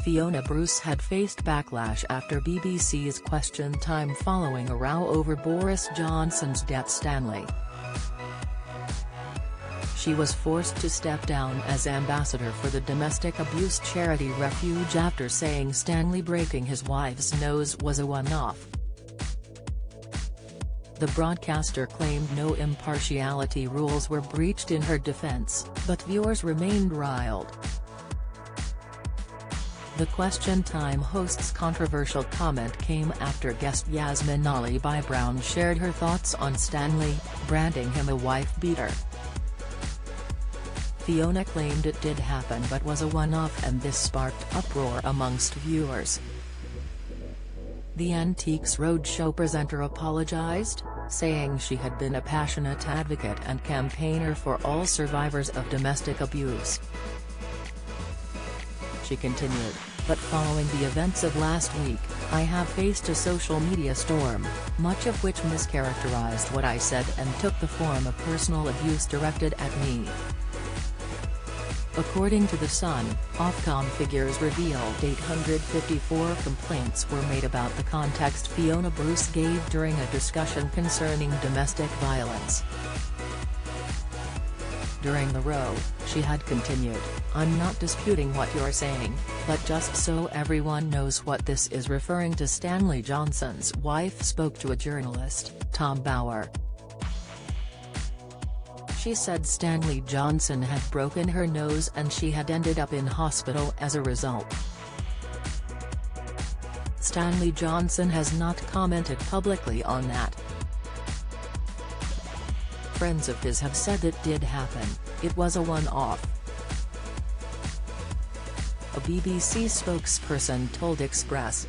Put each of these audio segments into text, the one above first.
Fiona Bruce had faced backlash after BBC's Question Time following a row over Boris Johnson's debt. Stanley. She was forced to step down as ambassador for the domestic abuse charity Refuge after saying Stanley breaking his wife's nose was a one-off. The broadcaster claimed no impartiality rules were breached in her defense, but viewers remained riled. The Question Time host's controversial comment came after guest Yasmin Ali Brown shared her thoughts on Stanley, branding him a wife-beater. Fiona claimed it did happen but was a one-off, and this sparked uproar amongst viewers. The Antiques Roadshow presenter apologized, saying she had been a passionate advocate and campaigner for all survivors of domestic abuse. She continued, "But following the events of last week, I have faced a social media storm, much of which mischaracterized what I said and took the form of personal abuse directed at me." According to The Sun, Ofcom figures revealed 854 complaints were made about the context Fiona Bruce gave during a discussion concerning domestic violence. During the row, she had continued, "I'm not disputing what you're saying, but just so everyone knows what this is," referring to Stanley Johnson's wife spoke to a journalist, Tom Bauer. She said Stanley Johnson had broken her nose and she had ended up in hospital as a result. Stanley Johnson has not commented publicly on that. Friends of his have said it did happen, it was a one-off. A BBC spokesperson told Express.co.uk,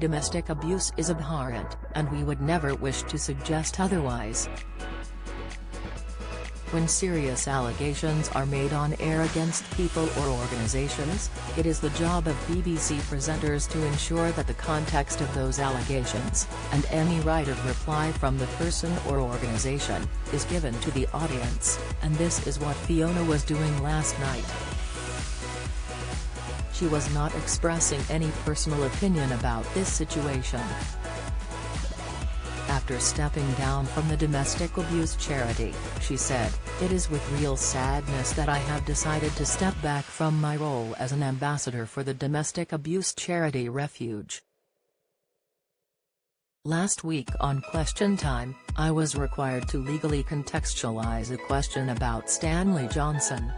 "Domestic abuse is abhorrent, and we would never wish to suggest otherwise. When serious allegations are made on air against people or organisations, it is the job of BBC presenters to ensure that the context of those allegations, and any right of reply from the person or organisation, is given to the audience, and this is what Fiona was doing last night. She was not expressing any personal opinion about this situation." After stepping down from the domestic abuse charity, she said, "It is with real sadness that I have decided to step back from my role as an ambassador for the domestic abuse charity Refuge. Last week on Question Time, I was required to legally contextualize a question about Stanley Johnson.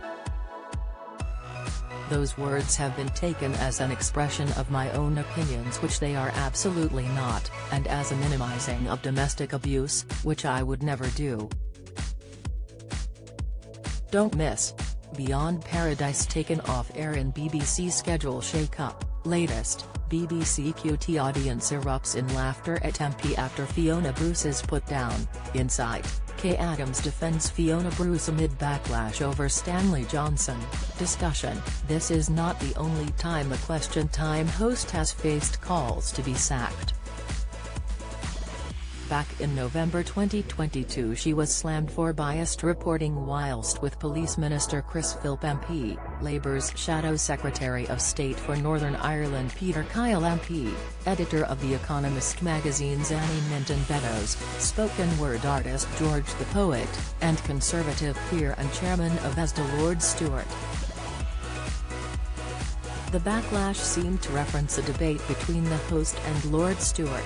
Those words have been taken as an expression of my own opinions, which they are absolutely not, and as a minimizing of domestic abuse, which I would never do." Don't miss Beyond Paradise taken off air in BBC schedule shake-up. Latest, BBC QT audience erupts in laughter at MP after Fiona Bruce is put down. Insight, Kay Adams defends Fiona Bruce amid backlash over Stanley Johnson. Discussion, this is not the only time a Question Time host has faced calls to be sacked. Back in November 2022 she was slammed for biased reporting whilst with Police Minister Chris Philp MP, Labour's Shadow Secretary of State for Northern Ireland Peter Kyle MP, editor of The Economist magazine's Annie Minton Beddoes, spoken word artist George the Poet, and Conservative peer and chairman of ESDA Lord Stewart. The backlash seemed to reference a debate between the host and Lord Stewart.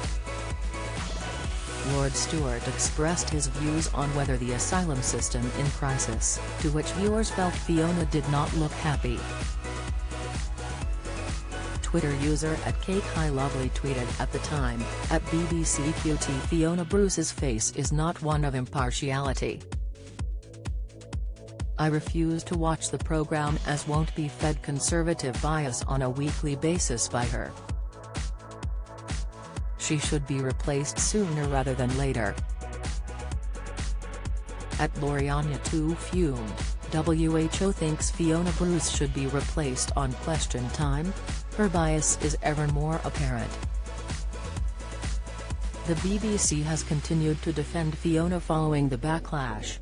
Lord Stewart expressed his views on whether the asylum system in crisis, to which viewers felt Fiona did not look happy. Twitter user @CakeHighLovely tweeted at the time, at BBC QT, "Fiona Bruce's face is not one of impartiality. I refuse to watch the programme as won't be fed conservative bias on a weekly basis by her. She should be replaced sooner rather than later." At Lorianya2 fumed, "WHO thinks Fiona Bruce should be replaced on Question Time? Her bias is ever more apparent." The BBC has continued to defend Fiona following the backlash,